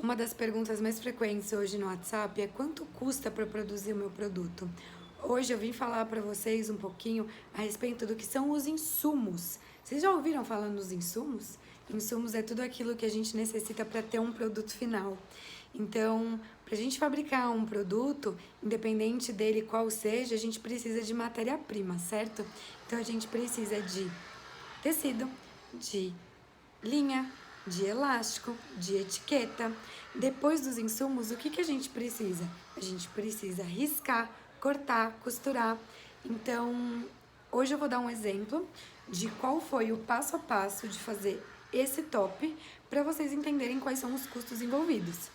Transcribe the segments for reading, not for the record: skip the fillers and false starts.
Uma das perguntas mais frequentes hoje no WhatsApp é quanto custa para produzir o meu produto? Hoje eu vim falar para vocês um pouquinho a respeito do que são os insumos. Vocês já ouviram falar nos insumos? Insumos é tudo aquilo que a gente necessita para ter um produto final. Então, para a gente fabricar um produto, independente dele qual seja, a gente precisa de matéria-prima, certo? Então, a gente precisa de tecido, de linha, de elástico, de etiqueta. Depois dos insumos, o que a gente precisa? A gente precisa riscar, cortar, costurar. Então, hoje eu vou dar um exemplo de qual foi o passo a passo de fazer esse top para vocês entenderem quais são os custos envolvidos.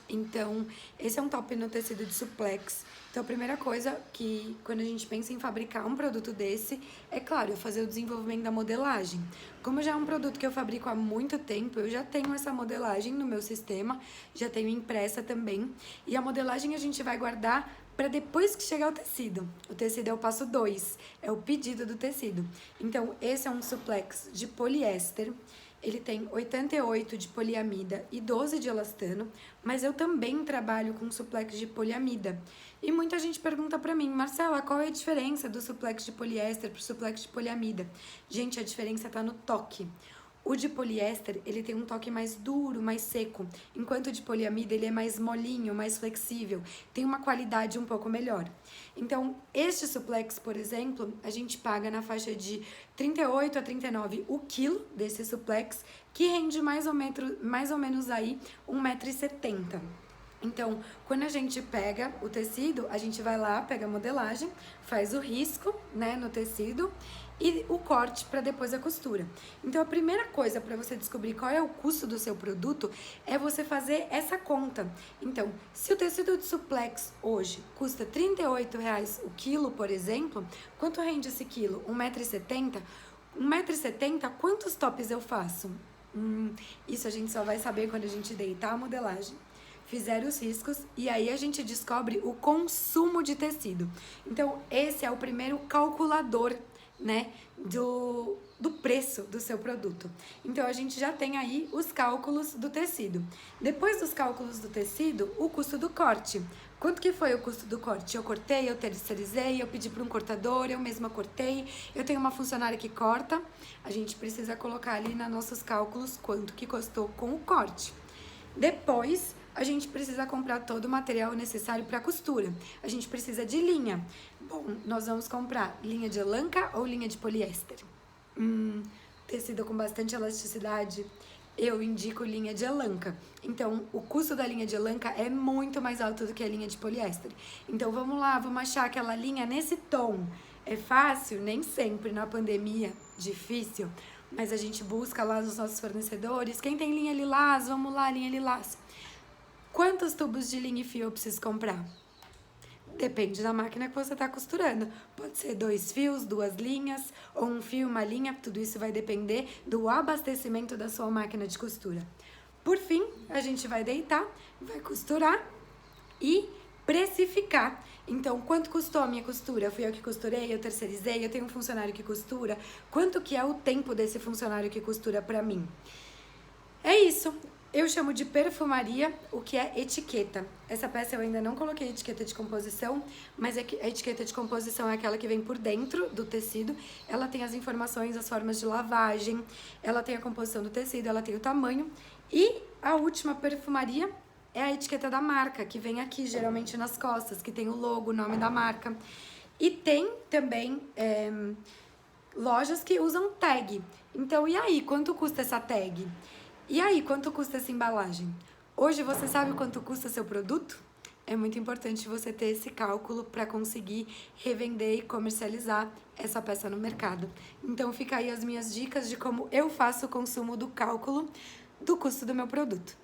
Então, esse é um top no tecido de suplex. Então, a primeira coisa que, quando a gente pensa em fabricar um produto desse, é claro, fazer o desenvolvimento da modelagem. Como já é um produto que eu fabrico há muito tempo, eu já tenho essa modelagem no meu sistema, já tenho impressa também. E a modelagem a gente vai guardar para depois que chegar o tecido. O tecido é o passo 2, é o pedido do tecido. Então, esse é um suplex de poliéster. Ele tem 88 de poliamida e 12 de elastano, mas eu também trabalho com suplex de poliamida. E muita gente pergunta pra mim, Marcela, qual é a diferença do suplex de poliéster pro suplex de poliamida? Gente, a diferença tá no toque. O de poliéster, ele tem um toque mais duro, mais seco, enquanto o de poliamida, ele é mais molinho, mais flexível, tem uma qualidade um pouco melhor. Então, este suplex, por exemplo, a gente paga na faixa de 38 a 39 o quilo desse suplex, que rende mais ou menos aí 1,70 m. Então, quando a gente pega o tecido, a gente vai lá, pega a modelagem, faz o risco, né, no tecido e o corte para depois a costura. Então, a primeira coisa para você descobrir qual é o custo do seu produto é você fazer essa conta. Então, se o tecido de suplex hoje custa R$ 38 o quilo, por exemplo, quanto rende esse quilo? 1,70 m? 1,70 m, quantos tops eu faço? Isso a gente só vai saber quando a gente deitar a modelagem, fizer os riscos e aí a gente descobre o consumo de tecido. Então, esse é o primeiro calculador, né, do preço do seu produto. Então, a gente já tem aí os cálculos do tecido. Depois dos cálculos do tecido, o custo do corte. Quanto que foi o custo do corte? Eu cortei, eu terceirizei, eu pedi para um cortador, eu mesma cortei, eu tenho uma funcionária que corta. A gente precisa colocar ali nos nossos cálculos quanto que custou com o corte. Depois, a gente precisa comprar todo o material necessário para costura. A gente precisa de linha. Bom, nós vamos comprar linha de elanca ou linha de poliéster? Tecido com bastante elasticidade, eu indico linha de elanca. Então, o custo da linha de elanca é muito mais alto do que a linha de poliéster. Então, vamos lá, vamos achar aquela linha nesse tom. É fácil? Nem sempre. Na pandemia, difícil. Mas a gente busca lá nos nossos fornecedores. Quem tem linha lilás, vamos lá, linha lilás. Quantos tubos de linha e fio eu preciso comprar? Depende da máquina que você está costurando. Pode ser 2 fios, 2 linhas, ou um fio e uma linha. Tudo isso vai depender do abastecimento da sua máquina de costura. Por fim, a gente vai deitar, vai costurar e precificar. Então, quanto custou a minha costura? Fui eu que costurei, eu terceirizei, eu tenho um funcionário que costura. Quanto que é o tempo desse funcionário que costura para mim? É isso. Eu chamo de perfumaria o que é etiqueta. Essa peça eu ainda não coloquei etiqueta de composição, mas a etiqueta de composição é aquela que vem por dentro do tecido. Ela tem as informações, as formas de lavagem, ela tem a composição do tecido, ela tem o tamanho. E a última perfumaria é a etiqueta da marca, que vem aqui, geralmente nas costas, que tem o logo, o nome da marca. E tem também lojas que usam tag. Então, e aí, quanto custa essa tag? E aí, quanto custa essa embalagem? Hoje você sabe quanto custa seu produto? É muito importante você ter esse cálculo para conseguir revender e comercializar essa peça no mercado. Então fica aí as minhas dicas de como eu faço o consumo do cálculo do custo do meu produto.